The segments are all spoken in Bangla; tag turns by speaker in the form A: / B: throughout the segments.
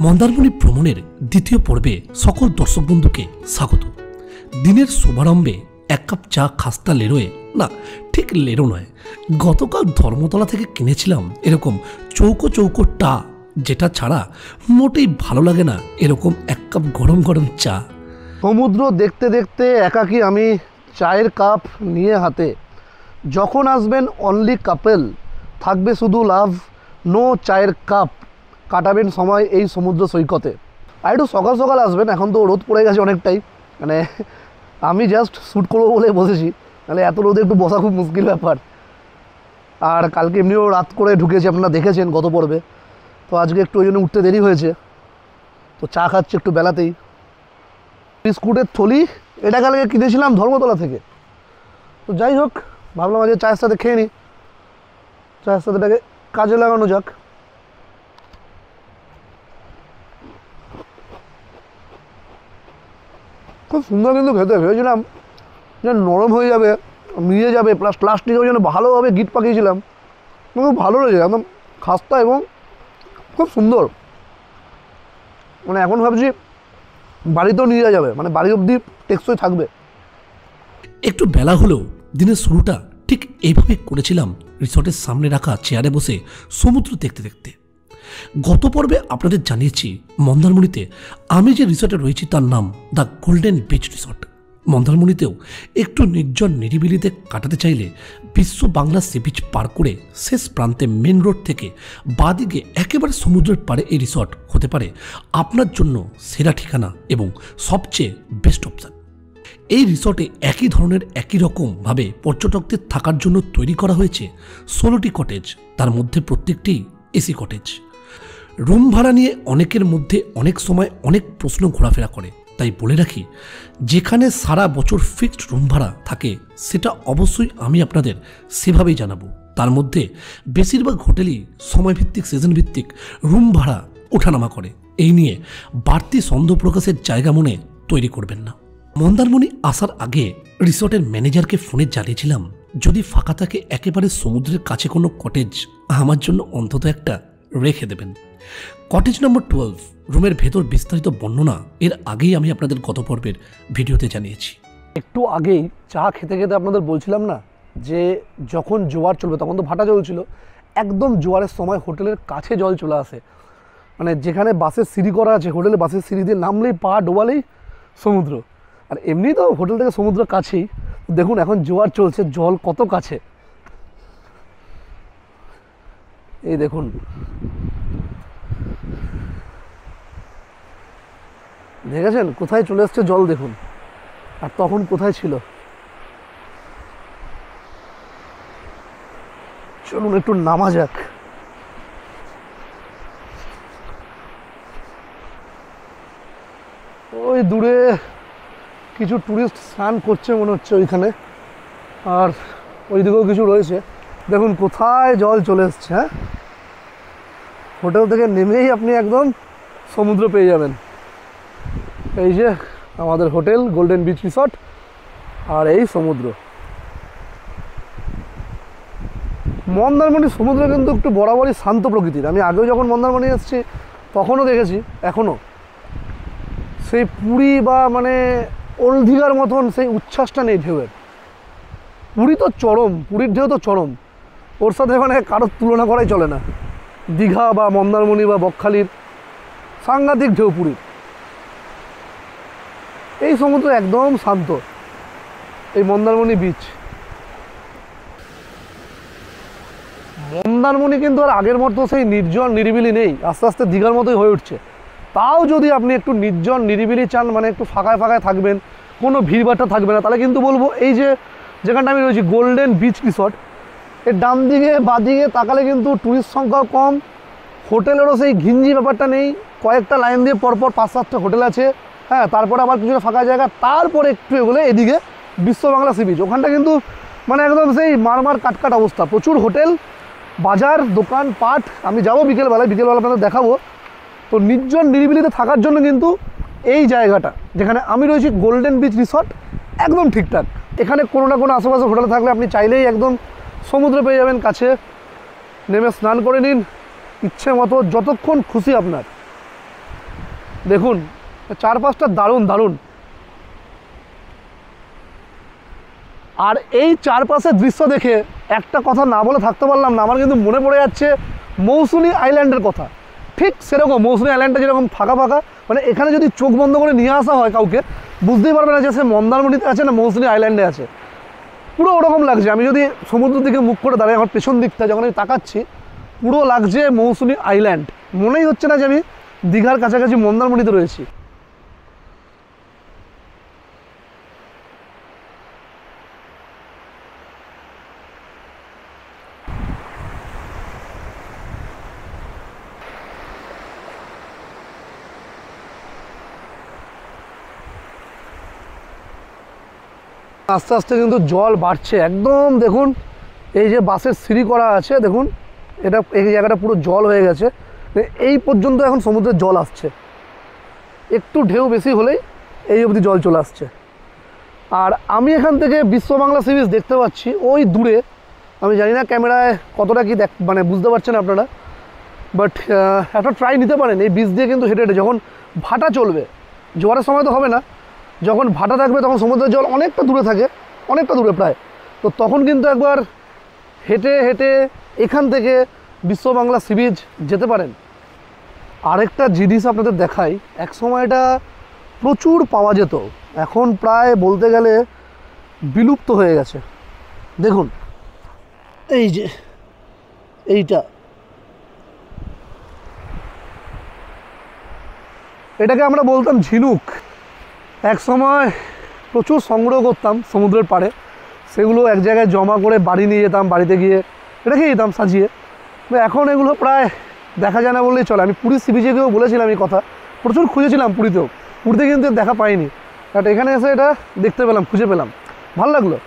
A: মন্দারমণি ভ্রমণের দ্বিতীয় পর্বে সকল দর্শক বন্ধুকে স্বাগত। দিনের শুভারম্ভে এক কাপ চা খাস্তা লেরোয়, না ঠিক লেরো নয়, গতকাল ধর্মতলা থেকে কিনেছিলাম এরকম চৌকো চৌকো টা, যেটা ছাড়া মোটেই ভালো লাগে না এরকম এক কাপ গরম গরম চা।
B: সমুদ্র দেখতে দেখতে একাকী আমি চায়ের কাপ নিয়ে হাতে। যখন আসবেন অনলি কাপেল, থাকবে শুধু লাভ, নো চায়ের কাপ, কাটাবেন সময় এই সমুদ্র সৈকতে। আর একটু সকাল সকাল আসবেন, এখন তো রোদ পড়ে গেছে অনেকটাই, মানে আমি জাস্ট শ্যুট করবো বলে বসেছি, নাহলে এত রোদে একটু বসা খুব মুশকিল ব্যাপার। আর কালকে এমনিও রাত করে ঢুকেছি, আপনারা দেখেছেন গত পর্বে, তো আজকে একটু ওই জন্য উঠতে দেরি হয়েছে, তো চা খাচ্ছি একটু বেলাতেই। বিস্কুটের থলি এটা কালকে কিনেছিলাম ধর্মতলা থেকে, তো যাই হোক ভাবলাম আজকে চায়ের সাথে খেয়ে নিই, চায়ের সাথে এটাকে কাজে লাগানো যাক। খুব সুন্দর কিন্তু খেতে, ভেবেছিলাম যে নরম হয়ে যাবে, মিলিয়ে যাবে, প্লাস প্লাস্টিকেও যেন ভালোভাবে গিট পাকিয়েছিলাম, খুব ভালো রয়েছে, একদম খাস্তা এবং খুব সুন্দর। মানে এখন ভাবছি বাড়িতেও নিয়ে যাবে, মানে বাড়ি অবধি টেকসই থাকবে।
A: একটু বেলা হলেও দিনের শুরুটা ঠিক এইভাবে করেছিলাম, রিসর্টের সামনে রাখা চেয়ারে বসে সমুদ্র দেখতে দেখতে। গত পর্বে আপনাদের জানিয়েছি মন্দারমণিতে আমি যে রিসর্টে রয়েছি তার নাম দ্য গোল্ডেন বিচ রিসর্ট। মন্দারমণিতেও একটু নির্জন নিরিবিলিতে কাটাতে চাইলে বিশ্ব বাংলা সি বিচ পার করে শেষ প্রান্তে মেন রোড থেকে বাঁদিকে একেবারে সমুদ্রের পাড়ে এই রিসর্ট হতে পারে আপনার জন্য সেরা ঠিকানা এবং সবচেয়ে বেস্ট অপশান। এই রিসর্টে একই ধরনের একই রকমভাবে পর্যটকদের থাকার জন্য তৈরি করা হয়েছে 16টি কটেজ, তার মধ্যে প্রত্যেকটি এসি কটেজ। রুম ভাড়া নিয়ে অনেকের মধ্যে অনেক সময় অনেক প্রশ্ন ঘোরাফেরা করে, তাই বলে রাখি যেখানে সারা বছর ফিক্সড রুম ভাড়া থাকে সেটা অবশ্যই আমি আপনাদের সেভাবেই জানাবো। তার মধ্যে বেশিরভাগ হোটেলই সময়ভিত্তিক সিজন ভিত্তিক রুম ভাড়া ওঠানামা করে, এই নিয়ে বাড়তি সন্দেহ প্রকাশের জায়গা মনে তৈরি করবেন না। মন্দারমণি আসার আগে রিসর্টের ম্যানেজারকে ফোনে জানিয়েছিলাম যদি ফাঁকা থাকে একেবারে সমুদ্রের কাছে কোনো কটেজ আমার জন্য অন্তত একটা রেখে দেবেন। কটেজ নম্বর 12, রুমের ভেতর বিস্তারিত বর্ণনা এর আগেই আমি আপনাদের গত পর্বের ভিডিওতে জানিয়েছি।
B: একটু আগেই চা খেতে খেতে আপনাদের বলছিলাম না যে যখন জোয়ার চলবে, তখন তো ভাটা চলছিল, একদম জোয়ারের সময় হোটেলের কাছে জল চলে আসে, মানে যেখানে বাসের সিঁড়ি করা আছে, হোটেলে বাসের সিঁড়ি দিয়ে নামলেই পা ডোবালেই সমুদ্র। আর এমনি তো হোটেল থেকে সমুদ্র কাছেই, দেখুন এখন জোয়ার চলছে, জল কত কাছে, এই দেখুন। দেখেছেন কোথায় চলে এসছে জল, দেখুন, আর তখন কোথায় ছিল। চলুন একটু নামা যাক। ওই দূরে কিছু টুরিস্ট স্নান করছে মনে হচ্ছে ওইখানে, আর ওইদিকেও কিছু রয়েছে। দেখুন কোথায় জল চলে এসছে। হ্যাঁ, হোটেল থেকে নেমেই আপনি একদম সমুদ্র পেয়ে যাবেন। এই যে আমাদের হোটেল গোল্ডেন বিচ রিসর্ট, আর এই সমুদ্র। মন্দারমণি সমুদ্র কিন্তু একটু বরাবরই শান্ত প্রকৃতির। আমি আগেও যখন মন্দারমণি এসেছি তখনও দেখেছি, এখনও সেই পুরী বা মানে ওল্ড দীঘার মতন সেই উচ্ছ্বাসটা নেই ঢেউয়ের। পুরী তো চরম, পুরীর ঢেউ তো চরম, ওর সাথে মানে কারোর তুলনা করাই চলে না। দীঘা বা মন্দারমণি বা বকখালির সাংঘাতিক ঢেউ পুরীর। এই সমুদ্র একদম শান্ত, এই মন্দারমণি বিচ। মন্দারমণি কিন্তু আর আগের মতো সেই নির্জন নিরিবিলি নেই, আস্তে আস্তে দীঘার মতোই হয়ে উঠছে। তাও যদি আপনি একটু নির্জন নিরিবিলি চান, মানে একটু ফাঁকায় ফাঁকায় থাকবেন, কোনো ভিড়ভাট্টা থাকবে না, তাহলে কিন্তু বলবো এই যে যেখানটা আমি রয়েছি গোল্ডেন বিচ রিসর্ট, এর ডান দিকে বাঁ দিকে তাকালে কিন্তু টুরিস্ট সংখ্যাও কম, হোটেলেরও সেই ঘিঞ্জি ব্যাপারটা নেই, কয়েকটা লাইন দিয়ে পরপর 5-7টা হোটেল আছে। হ্যাঁ, তারপরে আবার কিছুটা ফাঁকা জায়গা, তারপরে একটু এগুলো এদিকে বিশ্ব বাংলা সি বিচ, ওখানটা কিন্তু মানে একদম সেই মারমার কাটকাট অবস্থা, প্রচুর হোটেল, বাজার, দোকান পাট। আমি যাবো বিকেলবেলা আপনাদের দেখাবো। তো নির্জন নিরিবিলিতে থাকার জন্য কিন্তু এই জায়গাটা যেখানে আমি রয়েছি গোল্ডেন বিচ রিসর্ট একদম ঠিকঠাক। এখানে কোনো না কোনো আশেপাশে হোটেলে থাকলে আপনি চাইলেই একদম সমুদ্র পেয়ে যাবেন কাছে, নেমে স্নান করে নিন ইচ্ছে মতো, যতক্ষণ খুশি আপনার। দেখুন চারপাশটা দারুণ দারুণ। আর এই চারপাশের দৃশ্য দেখে একটা কথা না বলে থাকতে পারলাম না, আমার কিন্তু মনে পড়ে যাচ্ছে মৌসুনি আইল্যান্ডের কথা। ঠিক সেরকম মৌসুনি আইল্যান্ডটা যেরকম ফাঁকা ফাঁকা, মানে এখানে যদি চোখ বন্ধ করে নিয়ে আসা হয় কাউকে, বুঝতেই পারবে না যে সে মন্দারমণিতে আছে না মৌসুনি আইল্যান্ডে আছে। পুরো ওরকম লাগছে। আমি যদি সমুদ্রের দিকে মুখ করে দাঁড়াই, আমার পেছন দিকটা যখন আমি তাকাচ্ছি, পুরো লাগছে মৌসুনি আইল্যান্ড। মনেই হচ্ছে না যে আমি দীঘার কাছাকাছি মন্দারমণিতে রয়েছি। আস্তে আস্তে কিন্তু জল বাড়ছে একদম। দেখুন এই যে বাসের সিঁড়ি করা আছে, দেখুন এটা এই জায়গাটা পুরো জল হয়ে গেছে। এই পর্যন্ত এখন সমুদ্রের জল আসছে, একটু ঢেউ বেশি হলেই এই অবধি জল চলে আসছে। আর আমি এখান থেকে বিশ্ব বাংলা সি বিচ দেখতে পাচ্ছি ওই দূরে। আমি জানি না ক্যামেরায় কতটা কি মানে বুঝতে পারছেন আপনারা, বাট একটা ট্রাই নিতে পারেন। এই বিচ দিয়ে কিন্তু হেঁটে হেঁটে যখন ভাটা চলবে, জোয়ারের সময় তো হবে না, যখন ভাটা থাকবে তখন সমুদ্রের জল অনেকটা দূরে থাকে, অনেকটা দূরে প্রায়, তো তখন কিন্তু একবার হেঁটে হেঁটে এখান থেকে বিশ্ব বাংলা সি বিচ যেতে পারেন। আরেকটা জিনিস আপনাদের দেখাই, এক সময় এটা প্রচুর পাওয়া যেত, এখন প্রায় বলতে গেলে বিলুপ্ত হয়ে গেছে। দেখুন এই যে এইটা, এটাকে আমরা বলতাম ঝিনুক। এক সময় প্রচুর সংগ্রহ করতাম সমুদ্রের পাড়ে, সেগুলো এক জায়গায় জমা করে বাড়ি নিয়ে যেতাম, বাড়িতে গিয়ে রেখে যেতাম সাজিয়ে। এখন এগুলো প্রায় দেখা যায় না বললেই চলে। আমি পুরী সি বিচে গিয়েও বলেছিলাম এই কথা, প্রচুর খুঁজেছিলাম পুরীতেও, পুরীতে কিন্তু দেখা পাইনি, বাট এখানে এসে এটা দেখতে পেলাম, খুঁজে পেলাম, ভালো লাগলো।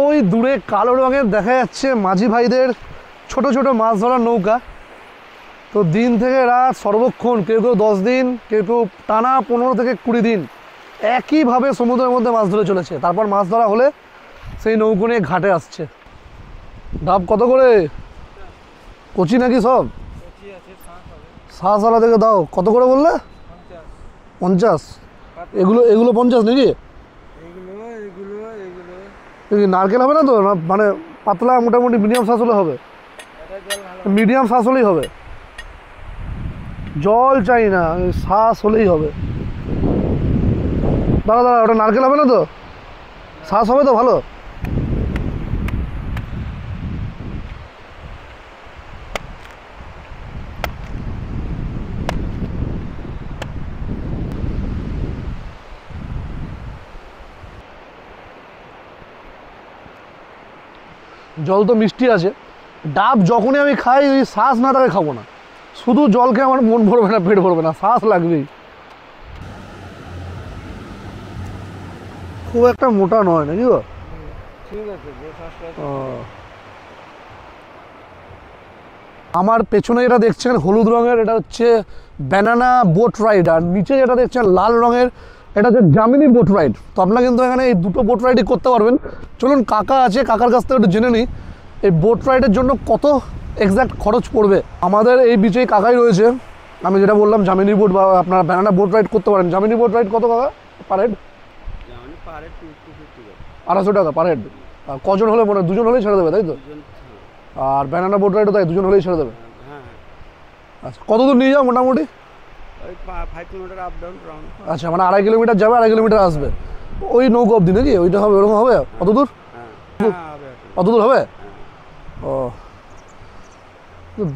B: ওই দূরে কালো রঙের দেখা যাচ্ছে মাঝি ভাইদের ছোট ছোট মাছ ধরার নৌকা। তো দিন থেকে রাত সর্বক্ষণ, কেউ কেউ 10 দিন, কেউ কেউ টানা 15 থেকে 20 দিন একইভাবে সমুদ্রের মধ্যে মাছ ধরে চলেছে। তারপর মাছ ধরা হলে সেই নৌকো নিয়ে ঘাটে আসছে। ডাব কত করে? কচি নাকি সব? শাঁসওয়ালা থেকে দাও। কত করে বললে? 50। এগুলো এগুলো 50 নাকি? নারকেল হবে না তো? মানে পাতলা মোটামুটি মিডিয়াম শাঁস হলে হবে? মিডিয়াম শাঁস হলেই হবে, জল চাই না, শাঁস হলেই হবে। দাঁড়া দাঁড়া, ওটা নারকেল হবে না তো? শাঁস হবে তো? ভালো। জল তো মিষ্টি আছে। ডাব যখনই আমি খাই, ওই শ্বাস না তাকে খাবো না। শুধু জল খেয়ে আমার মন ভরবে না, পেট ভরবে না, শ্বাস লাগবেই। খুব একটা মোটা নয় নাকি গো? আমার পেছনে যেটা দেখছেন হলুদ রঙের, এটা হচ্ছে ব্যানানা বোট রাইড। আর নিচে যেটা দেখছেন লাল রঙের, এটা হচ্ছে জামিনি বোট রাইড। তো আপনারা কিন্তু এখানে এই দুটো বোট রাইডই করতে পারবেন। চলুন কাকা আছে, কাকার কাছ থেকে একটু জেনে নিই এই বোট রাইডের জন্য কত এক্স্যাক্ট খরচ পড়বে। আমাদের এই বিচেই কাকাই রয়েছে। আমি যেটা বললাম জামিনি বোট বা আপনারা ব্যানানা বোট রাইড করতে পারেন। জামিনি বোট রাইড কত কাকা পার হেড? 250 টাকা পার হেড। কজন হলে মনে হয়? 2 জন হলেই ছেড়ে দেবে তাই তো? আর ব্যানানা বোট রাইডও তাই, 2 জন হলেই ছেড়ে দেবে? আচ্ছা, কত দূর নিয়ে যাও মোটামুটি?
C: 5 কিলোমিটার আপ ডাউন রাউন্ড।
B: আচ্ছা, মানে 2.5 কিলোমিটার যাবে, 2.5 কিলোমিটার আসবে, ওই নৌকো অবধি নাকি? ওইটা হবে, ওরকম হবে? কত দূর? কত দূর হবে? ও,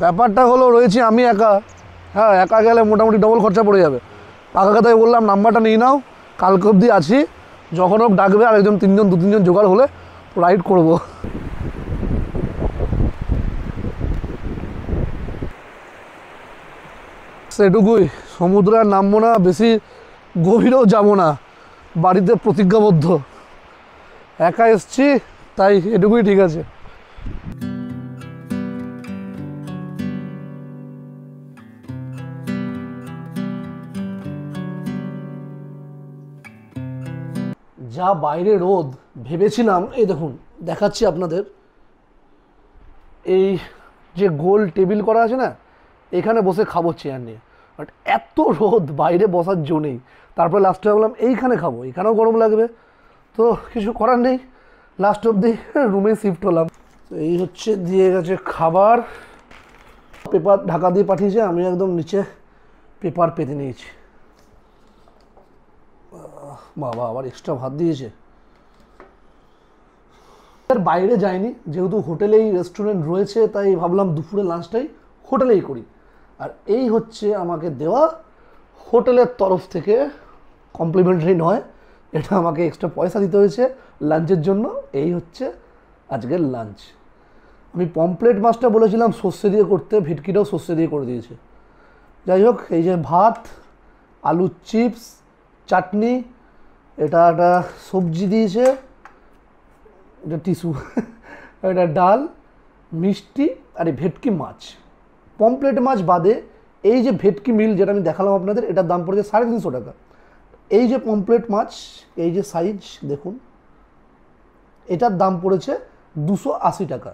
B: ব্যাপারটা হলো রয়েছি আমি একা। হ্যাঁ, একা গেলে মোটামুটি ডবল খরচা পড়ে যাবে। কাকাকে তাই বললাম নাম্বারটা নিয়ে নাও, কালকে অবধি আছি, যখন হোক ডাকবে, আর একজন 3 জন 2-3 জন জোগাড় হলে রাইড করবো। সেটুকুই, সমুদ্রে আর নামবো না, বেশি গভীরেও যাব না, বাড়িতে প্রতিজ্ঞাবদ্ধ। একা এসছি তাই এটুকুই ঠিক আছে। যা বাইরে রোদ, ভেবেছিলাম এই দেখুন দেখাচ্ছি আপনাদের, এই যে গোল টেবিল করা আছে না, এখানে বসে খাবো চেয়ার নিয়ে, বাট এত রোদ বাইরে বসার জো নেই। তারপরে লাস্টে ভাবলাম এইখানে খাবো, এখানেও গরম লাগবে, তো কিছু করার নেই, লাস্ট অবধি রুমে শিফট হলাম। তো এই হচ্ছে দিয়ে গেছে খাবার, পেপার ঢাকা দিয়ে পাঠিয়েছে, আমি একদম নিচে পেপার পেতে নিয়েছি। বাবা আবার এক্সট্রা ভাত দিয়েছে। বাইরে যাইনি, যেহেতু হোটেলেই রেস্টুরেন্ট রয়েছে, তাই ভাবলাম দুপুরে লাঞ্চটাই হোটেলেই করি। আর এই হচ্ছে আমাকে দেওয়া হোটেলের তরফ থেকে, কমপ্লিমেন্টারি নয়, এটা আমাকে এক্সট্রা পয়সা দিতে হয়েছে লাঞ্চের জন্য। এই হচ্ছে আজকের লাঞ্চ। আমি পমপ্লেট মাছটা বলেছিলাম সর্ষে দিয়ে করতে, ভেটকিটাও সর্ষে দিয়ে করে দিয়েছে। যাই হোক, এই যে ভাত, আলুর চিপস, চাটনি, এটা একটা সবজি দিয়েছে, এটা টিস্যু, এটা ডাল, মিষ্টি, আর এই ভেটকি মাছ। পমপ্লেট মাছ বাদে এই যে ভেটকি মিল যেটা আমি দেখালাম আপনাদের, এটার দাম পড়েছে 350 টাকা। এই যে পমপ্লেট মাছ, এই যে সাইজ দেখুন, এটার দাম পড়েছে 280 টাকা।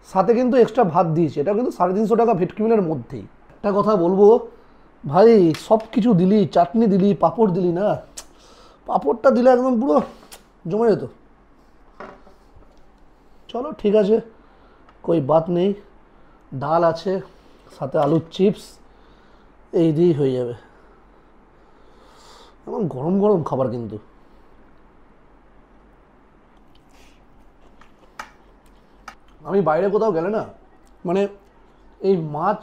B: সাথে কিন্তু এক্সট্রা ভাত দিয়েছে, এটা কিন্তু 350 টাকা ভেটকি মিলের মধ্যেই। একটা কথা বলবো ভাই, সব কিছু দিলি, চাটনি দিলি, পাঁপড় দিলি না, পাঁপড়টা দিলে একদম পুরো জমে যেত। চলো ঠিক আছে, কই বাত নেই, ডাল আছে, সাথে আলুর চিপস, এই দিয়েই হয়ে যাবে। এখন গরম গরম খাবার কিন্তু। আমি বাইরে কোথাও গেলে না, মানে এই মাছ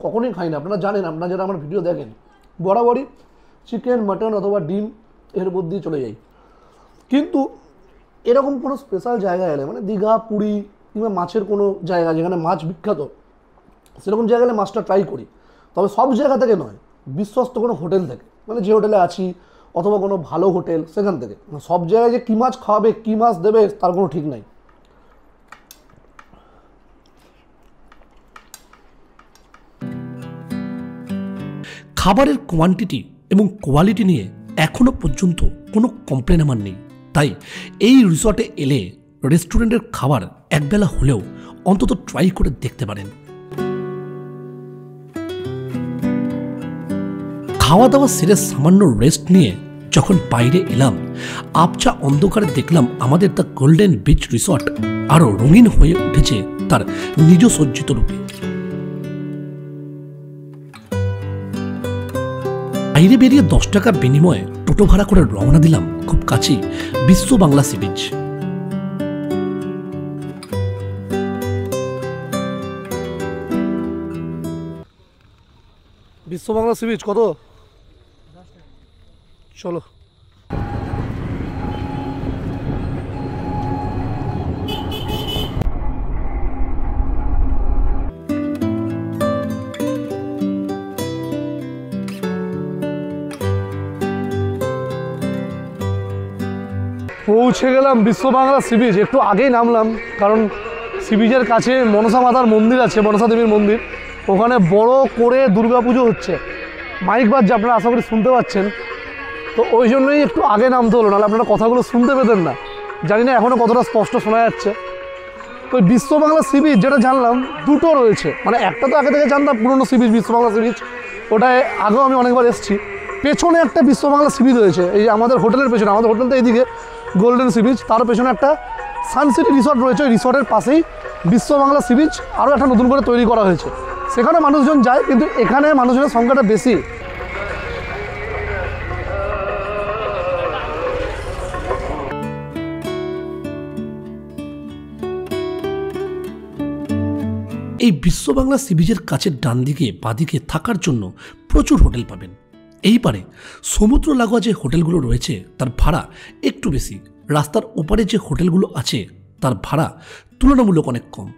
B: কখনোই খাই না। আপনারা জানেন, আপনারা যারা আমার ভিডিও দেখেন, বরাবরই চিকেন, মাটন অথবা ডিম এর মধ্যে দিয়ে চলে যাই। কিন্তু এরকম কোনো স্পেশাল জায়গা এলে, মানে দীঘা, পুরী কিংবা মাছের কোনো জায়গা যেখানে মাছ বিখ্যাত, সেরকম জায়গা এলে মাছটা ট্রাই করি। তবে সব জায়গা থেকে নয়, বিশ্বস্ত কোনো হোটেল থেকে, মানে যে হোটেলে আছি অথবা কোনো ভালো হোটেল, সেখান থেকে। সব জায়গায় যে কী মাছ খাওয়াবে, কী মাছ দেবে, তার কোনো ঠিক নাই।
A: খাবারের কোয়ান্টিটি এবং কোয়ালিটি নিয়ে এখনও পর্যন্ত কোনো কমপ্লেন আমার নেই। তাই এই রিসর্টে এলে রেস্টুরেন্টের খাবার একবেলা হলেও অন্তত ট্রাই করে দেখতে পারেন। খাওয়া দাওয়া সেরে সামান্য রেস্ট নিয়ে যখন বাইরে এলাম, আবছা অন্ধকারে দেখলাম আমাদের দ্য গোল্ডেন বিচ রিসর্ট আরও রঙিন হয়ে উঠেছে তার নিজ সজ্জিত রূপে। বাইরে বেরিয়ে 10 টাকার বিনিময়ে টোটো ভাড়া করে রওনা দিলাম খুব কাছেই বিশ্ব বাংলা সি বিচ।
B: বিশ্ব বাংলা সি বিচ কত? চলো। পৌঁছে গেলাম বিশ্ব বাংলা সি বিচ। একটু আগেই নামলাম, কারণ সি বিচের কাছে মনসা মাতার মন্দির আছে, মনসা দেবীর মন্দির। ওখানে বড় করে দুর্গাপুজো হচ্ছে, মাইক বাজছে, আপনারা আশা করি শুনতে পাচ্ছেন। তো ওই জন্যই একটু আগে নামতে হলো, নাহলে আপনারা কথাগুলো শুনতে পেতেন না। জানি না এখনও কতটা স্পষ্ট শোনা যাচ্ছে। তো বিশ্ব বাংলা সি বিচ যেটা জানলাম, দুটো রয়েছে। মানে একটা তো আগে থেকে জানতাম, পুরনো সি বিচ, বিশ্ব বাংলা সি বিচ, ওটায় আগেও আমি অনেকবার এসেছি। পেছনে একটা বিশ্ব বাংলা সি বিচ রয়েছে, এই যে আমাদের হোটেলের পেছনে, আমাদের হোটেল তো এইদিকে গোল্ডেন সি বিচ, তার পেছনে একটা সানসিটি রিসর্ট রয়েছে। ওই রিসর্টের পাশেই বিশ্ব বাংলা সি বিচ আরও একটা নতুন করে তৈরি করা হয়েছে। সেখানে মানুষজন যায়, কিন্তু এখানে মানুষজনের সংখ্যাটা বেশি।
A: এই বিশ্ব বাংলা সি বিচের কাছের ডান দিকে বাঁদিকে থাকার জন্য প্রচুর হোটেল পাবেন। এই পারে সমুদ্র লাগোয়া যে হোটেলগুলো রয়েছে তার ভাড়া একটু বেশি, রাস্তার ওপারে যে হোটেলগুলো আছে তার ভাড়া তুলনামূলক অনেক কম।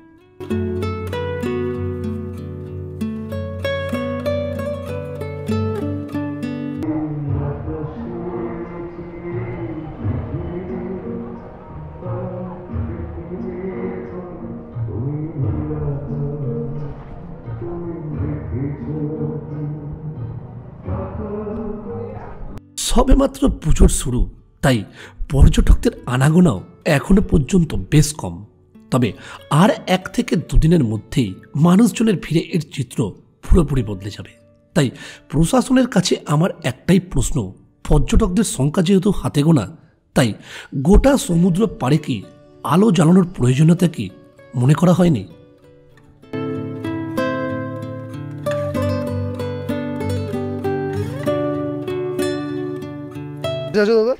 A: সবেমাত্র পুজোর শুরু, তাই পর্যটকদের আনাগোনাও এখনো পর্যন্ত বেশ কম। তবে আর 1 থেকে 2 দিনের মধ্যেই মানুষজনের ভিড়ে এর চিত্র পুরোপুরি বদলে যাবে। তাই প্রশাসনের কাছে আমার একটাই প্রশ্ন, পর্যটকদের সংখ্যা যেহেতু হাতে গোনা, তাই গোটা সমুদ্র পাড়ে কি আলো জ্বালানোর প্রয়োজনীয়তা কি মনে করা হয়নি?
B: দাদা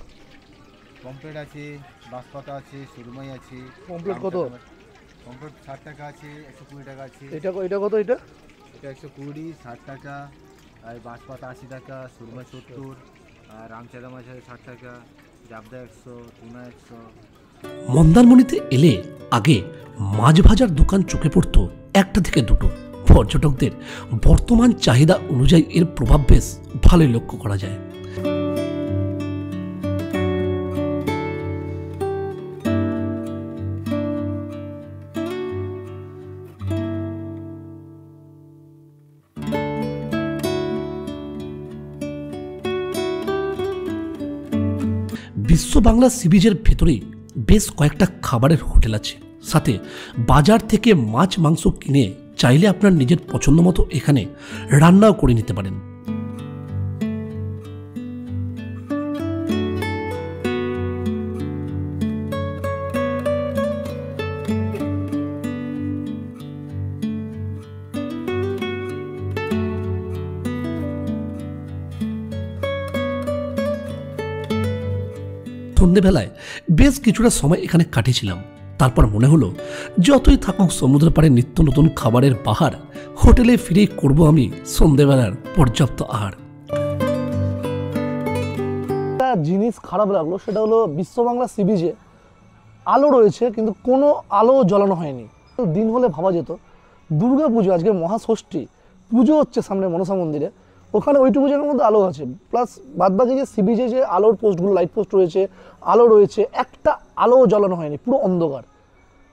D: পমপ্লেট আছে, বাঁশপাতা আছে, সুরমাই আছে।
B: পমপ্লেট কত?
D: পমপ্লেট 60 টাকা আছে, 120 টাকা আছে।
B: এটা কত? এটা
D: 120, 60 টাকা। আর বাঁশপাতা 80 টাকা, সুরমাই 70, আর রামচাঁদা মাছ আছে 60 টাকা, জাবদা 100, টুনা 100।
A: মন্দারমণিতে এলে আগে মাছ ভাজার দোকান চোখে পড়তো 1টা থেকে 2টো। পর্যটকদের বর্তমান চাহিদা অনুযায়ী এর প্রভাব বেশ ভালোই লক্ষ্য করা যায়। বিশ্ব বাংলা সি বিচের ভেতরেই বেশ কয়েকটা খাবারের হোটেল আছে, সাথে বাজার থেকে মাছ মাংস কিনে চাইলে আপনার নিজের পছন্দ মতো এখানে রান্নাও করে নিতে পারেন। সন্ধেবেলায় বেশ কিছুটা সময় এখানে কাটিয়েছিলাম। তারপর মনে হলো যতই থাকুক সমুদ্র পাড়ে নিত্য নতুন খাবারের বাহার, হোটেলে ফিরেই করব আমি সন্ধেবেলার পর্যাপ্ত আহার।
B: একটা জিনিস খারাপ লাগলো, সেটা হলো বিশ্ব বাংলা সি বিচে আলো রয়েছে কিন্তু কোনো আলো জ্বালানো হয়নি। দিন হলে ভাবা যেত দুর্গা পুজো, আজকে মহাষষ্ঠী পুজো হচ্ছে সামনে মনসা মন্দিরে, ওখানে ওইটুকু জায়গার মধ্যে আলো আছে, প্লাস বাদবাকি যে সি বিচে যে আলোর পোস্টগুলো, লাইট পোস্ট রয়েছে, আলো রয়েছে, একটা আলো জ্বালানো হয়নি, পুরো অন্ধকার।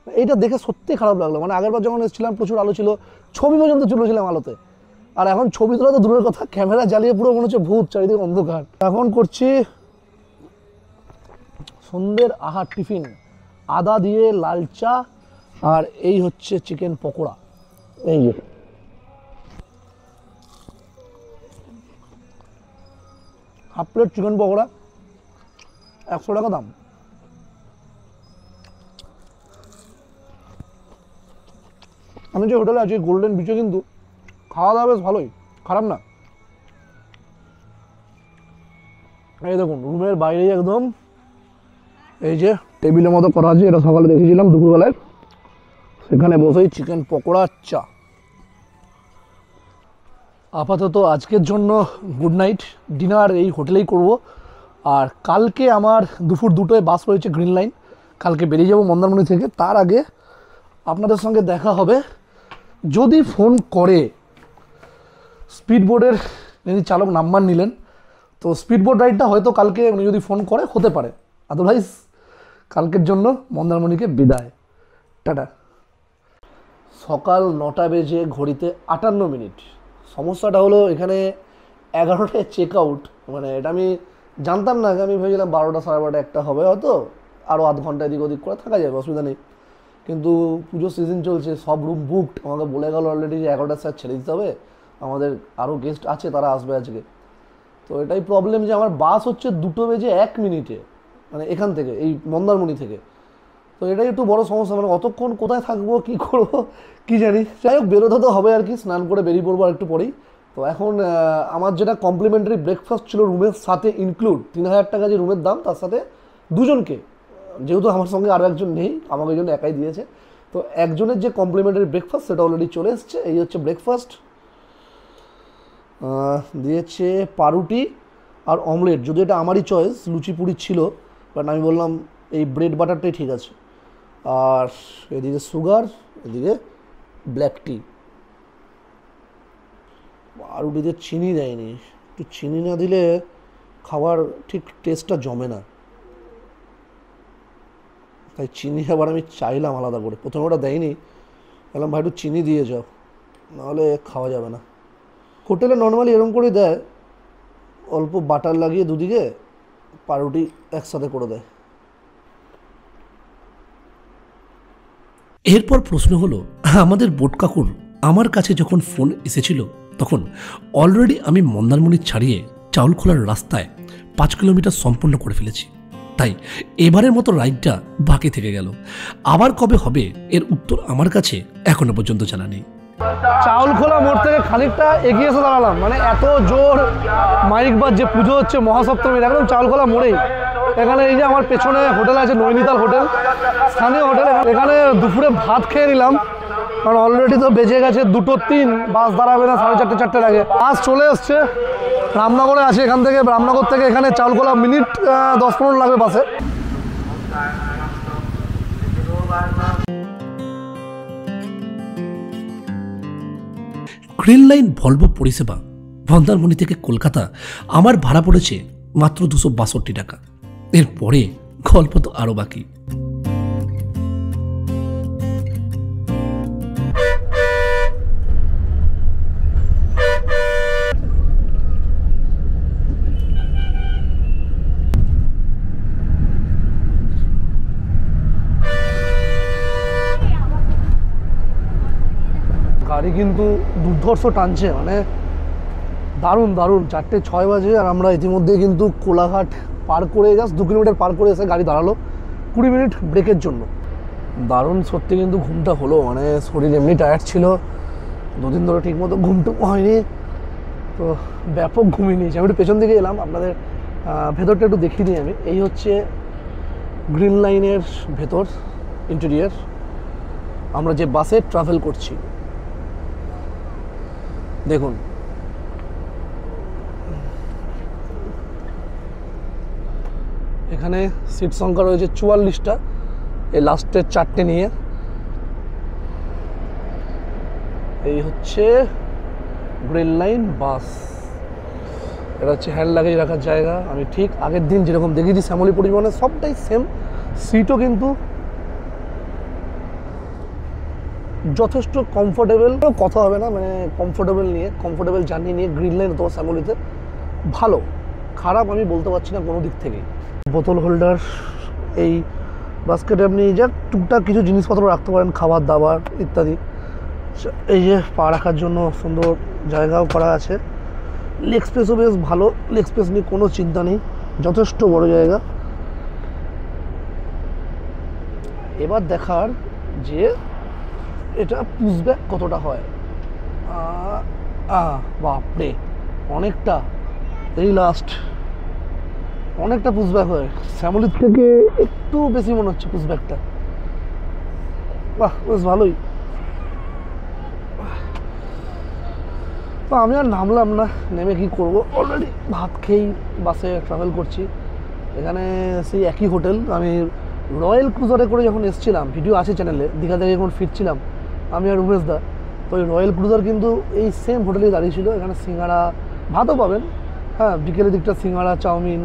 B: এইটা দেখে সত্যি খারাপ লাগলো। মানে আগেরবার যখন এসেছিলাম প্রচুর আলো ছিল, ছবি পর্যন্ত তুলেছিলাম আলোতে, আর এখন ছবি তোলা তো দূরের কথা, ক্যামেরা জ্বালিয়ে পুরো মনে হচ্ছে ভূত, চারিদিকে অন্ধকার। এখন করছি সন্ধ্যের আহার টিফিন, আদা দিয়ে লাল চা, আর এই হচ্ছে চিকেন পকোড়া। এই যে হাফ প্লেট চিকেন পকোড়া, 100 টাকা দাম। আমি যে হোটেলে আছি গোল্ডেন বিচে, কিন্তু খাওয়া দাওয়া বেশ ভালোই, খারাপ না। এই দেখুন রুমের বাইরেই একদম এই যে টেবিলের মতো করা আছে, এটা সকালে দেখেছিলাম দুপুরবেলায়, সেখানে বসেই চিকেন পকোড়া, চা। আপাতত আজকের জন্য গুড নাইট, ডিনার এই হোটেলেই করব। আর কালকে আমার দুপুর 2টোয় বাস রয়েছে গ্রিন লাইন, কালকে বেরিয়ে যাব মন্দারমণি থেকে। তার আগে আপনাদের সঙ্গে দেখা হবে, যদি ফোন করে স্পিড বোর্ডের যিনি চালক নাম্বার নিলেন, তো স্পিড বোর্ড রাইডটা হয়তো কালকে উনি যদি ফোন করে হতে পারে, আদারওয়াইজ কালকের জন্য মন্দারমণিকে বিদায়, টাটা। সকাল 9টা বেজে ঘড়িতে 58 মিনিট। সমস্যাটা হলো এখানে 11টায় চেক আউট, মানে এটা আমি জানতাম না, আমি ভেবেছিলাম 12টা, 12:30, 1টা হবে, হয়তো আরও আধ ঘন্টা এদিক ওদিক করে থাকা যাবে, অসুবিধা নেই। কিন্তু পুজোর সিজন চলছে, সব রুম বুকড, আমাকে বলে গেল অলরেডি যে 11টার স্যার ছেড়ে দিতে হবে, আমাদের আরও গেস্ট আছে, তারা আসবে আজকে। তো এটাই প্রবলেম যে আমার বাস হচ্ছে 2টো বেজে 1 মিনিটে, মানে এখান থেকে, এই মন্দারমণি থেকে। তো এটাই একটু বড় সমস্যা, মানে অতক্ষণ কোথায় থাকবো, কী করবো কী জানি। যাই হোক, বেরোতে তো হবে আর কি, স্নান করে বেরিয়ে পড়বো আর একটু পরেই। তো এখন আমার যেটা কমপ্লিমেন্টারি ব্রেকফাস্ট ছিল রুমের সাথে ইনক্লুড, 3000 টাকা যে রুমের দাম, তার সাথে দুজনকে, যেহেতু আমার সঙ্গে আরও একজন নেই, আমাকে এই জন্য একাই দিয়েছে, তো একজনের যে কমপ্লিমেন্টারি ব্রেকফাস্ট সেটা অলরেডি চলে এসছে। এই হচ্ছে ব্রেকফাস্ট, দিয়েছে পাউরুটি আর অমলেট, যদি এটা আমারই চয়েস, লুচি পুরি ছিল, বাট আমি বললাম এই ব্রেড বাটারটাই ঠিক আছে। আর এদিকে সুগার, এদিকে ব্ল্যাক টি। পাউরুটিতে চিনি দেয়নি, একটু চিনি না দিলে খাবার ঠিক টেস্টটা জমে না, তাই চিনি আবার আমি চাইলাম আলাদা করে, প্রথমে ওটা দেয়নি, বললাম ভাই একটু চিনি দিয়ে যাও, নাহলে খাওয়া যাবে না। হোটেলে নর্মালি এরকম করেই দেয়, অল্প বাটার লাগিয়ে দুদিকে পাউরুটি একসাথে করে দেয়।
A: এরপর প্রশ্ন হলো, আমাদের বোট কাকুর আমার কাছে যখন ফোন এসেছিল তখন অলরেডি আমি মন্দারমণি ছাড়িয়ে চাউলখোলার রাস্তায় 5 কিলোমিটার সম্পূর্ণ করে ফেলেছি। তাই এবারের মতো রাইডটা বাকি থেকে গেল। আবার কবে হবে এর উত্তর আমার কাছে এখনো পর্যন্ত জানা নেই।
B: চাউলখোলা মোড় থেকে খানিকটা এগিয়ে এসে দাঁড়ালাম, মানে এত জোর মাইক বাজছে, পুজো হচ্ছে মহাসপ্তমীর, একদম চাউলখোলা মোড়েই। এখানে এই যে আমার পেছনে হোটেল আছে, নৈনিতাল হোটেল, স্থানীয় হোটেল। এখানে দুপুরে ভাত খেয়ে নিলাম, কারণ অলরেডি তো বেজে গেছে 2:03, বাস দাঁড়াবে না 4:30 4টের আগে। বাস চলে এসছে, রামনগরে আছে। এখান থেকে রামনগর থেকে এখানে চাউলখোলা মিনিট 10-15 লাগবে বাসে।
A: গ্রিন লাইন ভলভো পরিষেবা মন্দারমণি থেকে কলকাতা আমার ভাড়া পড়েছে মাত্র 262 টাকা। এরপরে গল্প তো আরও বাকি।
B: গাড়ি কিন্তু দুর্ধর্ষ টানছে, মানে দারুণ দারুণ। 4:06 বাজে আর আমরা ইতিমধ্যে কিন্তু কোলাঘাট পার করে জাস্ট 2 কিলোমিটার পার করে এসে গাড়ি দাঁড়ালো 20 মিনিট ব্রেকের জন্য। দারুণ সত্যি কিন্তু ঘুমটা হলো, মানে শরীর এমনি টায়ার্ড ছিল, 2 দিন ধরে ঠিকমতো ঘুমটুকু হয়নি, তো ব্যাপক ঘুমিয়ে নিয়েছি। আমি একটু পেছন দিকে এলাম, আপনাদের ভেতরটা একটু দেখিয়ে দিই আমি। এই হচ্ছে গ্রিন লাইনের ভেতর, ইন্টেরিয়ার। আমরা যে বাসে ট্রাভেল করছি দেখুন, এখানে সিট সংখ্যা রয়েছে 44টা, এই লাস্টের 4টে নিয়ে। এই হচ্ছে গ্রিন লাইন বাস। এটা হচ্ছে হ্যান্ড লাগেজ রাখার জায়গা। আমি ঠিক আগের দিন যেরকম দেখেছি শ্যামলী পরিবহনে, সবটাই সেম। সিটও কিন্তু যথেষ্ট কমফোর্টেবল, কথা হবে না, মানে কমফোর্টেবল জার্নি নিয়ে গ্রিন লাইন অথবা শ্যামলীতে ভালো, খারাপ আমি বলতে পারছি না কোনো দিক থেকেই। বোতল হোল্ডার, এই বাস্কেটে আপনি যা টুকটাক কিছু জিনিসপত্র রাখতে পারেন, খাবার দাবার ইত্যাদি। এই যে পা রাখার জন্য সুন্দর জায়গাও করা আছে। লেগ স্পেসও বেশ ভালো, লেগ স্পেস নিয়ে কোনো চিন্তা নেই, যথেষ্ট বড় জায়গা। এবার দেখার যে এটা পুশব্যাক কতটা হয়। বাপরে, অনেকটা, এই লাস্ট অনেকটা পুশব্যাক হয়, শ্যামলীর থেকে একটু বেশি মনে হচ্ছে পুশব্যাকটা। বাহ, বেশ ভালোই। তো আমি আর নামলাম না, নেমে কি করব, অলরেডি ভাত খেয়েই বাসে ট্রাভেল করছি। এখানে সেই একই হোটেল। আমি রয়্যাল ক্রুজারে করে যখন এসেছিলাম, ভিডিও আছে চ্যানেলে, দীঘা থেকে যখন ফিরছিলাম আমি আর উমেশ দা, তো ওই রয়্যাল ক্রুজার কিন্তু এই সেম হোটেলেই দাঁড়িয়েছিল। এখানে সিঙ্গাড়া ভাতও পাবেন, হ্যাঁ, বিকেলের দিকটা সিঙ্গাড়া, চাউমিন,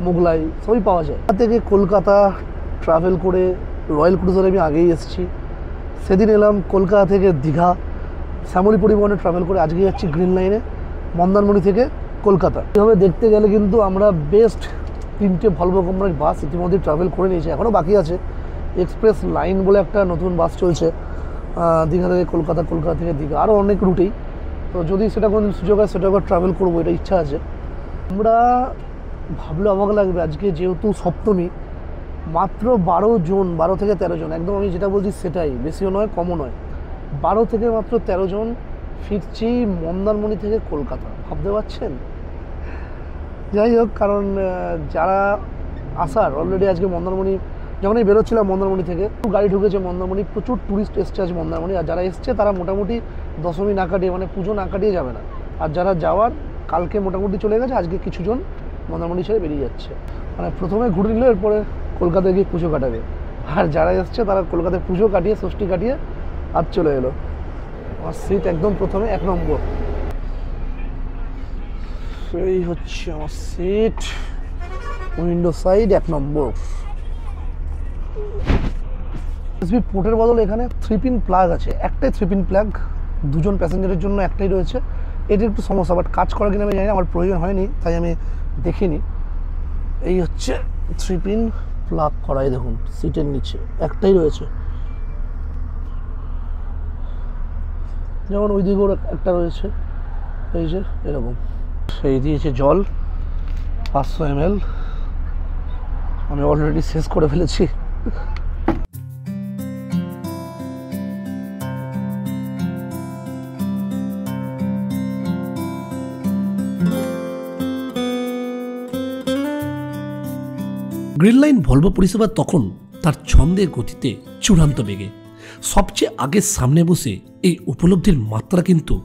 B: মোগলাই সবই পাওয়া যায়। থেকে কলকাতা ট্রাভেল করে রয়্যাল ক্রুজারে আমি আগেই এসেছি। সেদিন এলাম কলকাতা থেকে দীঘা, শ্যামলী পরিবহনে ট্রাভেল করে আজকে যাচ্ছি গ্রিন লাইনে মন্দারমণি থেকে কলকাতা। এভাবে দেখতে গেলে কিন্তু আমরা বেস্ট 3টে ভলভো কোম্পানির বাস ইতিমধ্যে ট্রাভেল করে নিয়েছি, এখনও বাকি আছে। এক্সপ্রেস লাইন বলে একটা নতুন বাস চলছে দীঘা থেকে কলকাতা, কলকাতা থেকে দীঘা, আরও অনেক রুটেই। তো যদি সেটা কোনো সুযোগ হয় সেটা আবার ট্রাভেল করবো, এটা ইচ্ছা আছে। আমরা ভাবলে অবাক লাগবে, আজকে যেহেতু সপ্তমী, মাত্র 12 জন, 12 থেকে 13 জন, একদম আমি যেটা বলছি সেটাই, বেশিও নয় কমও নয়, 12 থেকে মাত্র 13 জন ফিরছি মন্দারমণি থেকে কলকাতা। ভাবতে পারছেন? যাই হোক, কারণ যারা আসার অলরেডি আজকে মন্দারমণি যখনই বেরোচ্ছিলাম মন্দারমণি থেকে, গাড়ি ঢুকেছে মন্দারমণি, প্রচুর ট্যুরিস্ট এসছে আজ মন্দারমণি। আর যারা এসছে তারা মোটামুটি দশমী না কাটিয়ে, মানে পুজো না কাটিয়ে যাবে না। আর যারা যাওয়ার কালকে মোটামুটি চলে গেছে, আজকে কিছুজন মন্দারমণি ছেড়ে বেরিয়ে যাচ্ছে। মানে প্রথমে ঘুরে নিল, এরপরে কলকাতায় গিয়ে পুজো কাটাবে। আর যারা এসছে তারা কলকাতায় পুজো কাটিয়ে, ষষ্ঠী কাটিয়ে আজ চলে এলো। আমার সিট একদম প্রথমে 1 নম্বর। এই হচ্ছে আমার সিট, উইন্ডো সাইড 1 নম্বর। এসবি পোর্টের বদলে এখানে 3 পিন প্লাগ আছে, একটাই 3 পিন প্লাগ, 2 জন প্যাসেঞ্জারের জন্য একটাই রয়েছে। এটা একটু সমস্যা, বাট কাজ করা কিনা আমি জানি না, আমার প্রয়োজন হয়নি তাই আমি দেখিনি। এই হচ্ছে 3 পিন প্লাগ করাই, দেখুন সিটের নিচে একটাই রয়েছে, যেমন ওই দিকেও একটা রয়েছে, এই যে এরকম। সেই দিয়েছে জল 500 ml, আমি অলরেডি শেষ করে ফেলেছি।
A: গ্রিন লাইন ভলভো পরিষেবা তখন তার ছন্দের গতিতে চূড়ান্ত বেগে, সবচেয়ে আগে সামনে বসে এই উপলব্ধির মাত্রা কিন্তু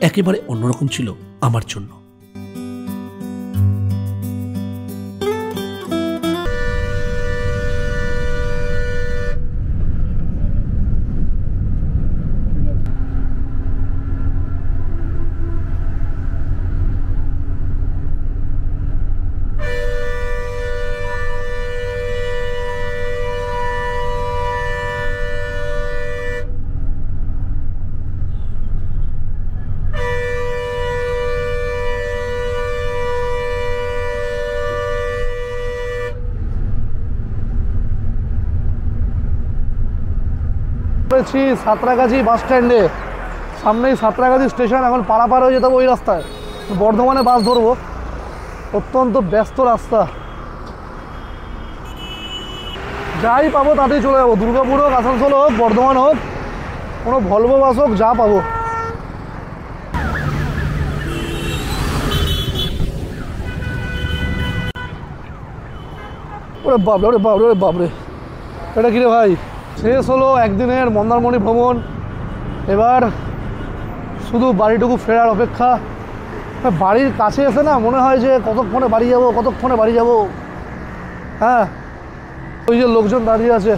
A: একেবারে অন্যরকম ছিল আমার জন্য।
B: পেয়েছি সাঁতরাগাছি বাস স্ট্যান্ডে, সামনেই সাঁতরাগাছি স্টেশন। এখন পারাপার হয়ে যেতে হবে ওই রাস্তায়, বর্ধমানে বাস ধরবো। অত্যন্ত ব্যস্ত রাস্তা, যাই পাবো তাতেই চলে যাবো, দুর্গাপুর হোক, আসানসোল হোক, বর্ধমান হোক, কোনো ভলভো বাস হোক, যা পাবো। ওরে বাপরে, ওরে বাপরে, ওরে বাপরে, এটা কিরে ভাই? শেষ হলো একদিনের মন্দারমণি ভ্রমণ, এবার শুধু বাড়িটুকু ফেরার অপেক্ষা। বাড়ির কাছে এসে না মনে হয় যে কতক্ষণে বাড়ি যাব, কতক্ষণে বাড়ি যাব। হ্যাঁ, ওই যে লোকজন দাঁড়িয়ে আছে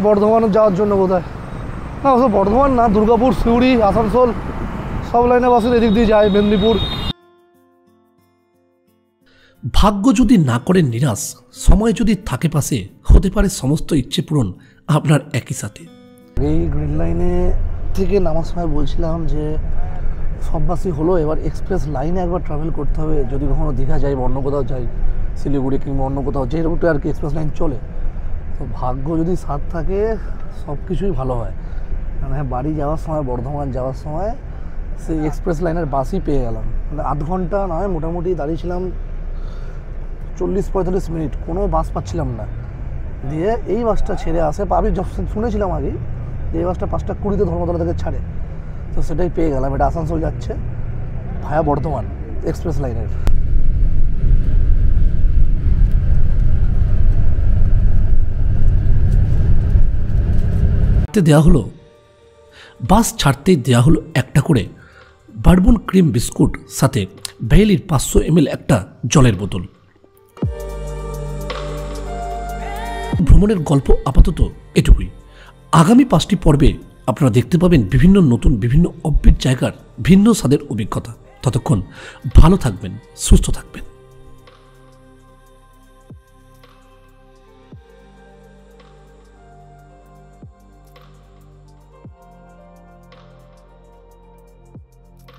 B: বর্ধমানে যাওয়ার জন্য বোধহয়, না অবশ্য বর্ধমান না, দুর্গাপুর, সিউড়ি, আসানসোল সব লাইনে বাসের এদিক দিয়ে যায়, মেদিনীপুর।
A: ভাগ্য যদি না করে নিরাশ, সময় যদি থাকে পাশে, হতে পারে সমস্ত ইচ্ছে পূরণ আপনার একই সাথে।
B: এই গ্রিন লাইনে থেকে নামার সময় বলছিলাম যে সব বাসই হলো, এবার এক্সপ্রেস লাইনে একবার ট্রাভেল করতে হবে। যদি কখনো দীঘা যাই বা অন্য কোথাও যাই, শিলিগুড়ি কিংবা অন্য কোথাও, যে রুটে আর কি এক্সপ্রেস লাইন চলে, তো ভাগ্য যদি সাথ থাকে সব কিছুই ভালো হয়। মানে বাড়ি যাওয়ার সময়, বর্ধমান যাওয়ার সময় সেই এক্সপ্রেস লাইনের বাসই পেয়ে গেলাম। মানে আধ ঘন্টা নয়, মোটামুটি দাঁড়িয়েছিলাম 40-45 মিনিট, কোনো বাস পাচ্ছিলাম না। দিয়ে এই বাসটা ছেড়ে আসে, আমি শুনেছিলাম আগে যে এই বাসটা 5:20 ধর্মতলা থেকে ছাড়ে, তো সেটাই পেয়ে গেলাম। এটা আসানসোল যাচ্ছে ভায়া বর্ধমান এক্সপ্রেস লাইনের।
A: দেওয়া হলো বাস ছাড়তেই দেওয়া হলো একটা করে বারবন ক্রিম বিস্কুট, সাথে ভেইলির 500 ml একটা জলের বোতল। ভ্রমণের গল্প আপাতত এটুকুই। আগামী 5টি পর্বে আপনারা দেখতে পাবেন বিভিন্ন নতুন, বিভিন্ন অদ্ভুত জায়গার ভিন্ন স্বাদের অভিজ্ঞতা। ততক্ষণ ভালো থাকবেন, সুস্থ থাকবেন।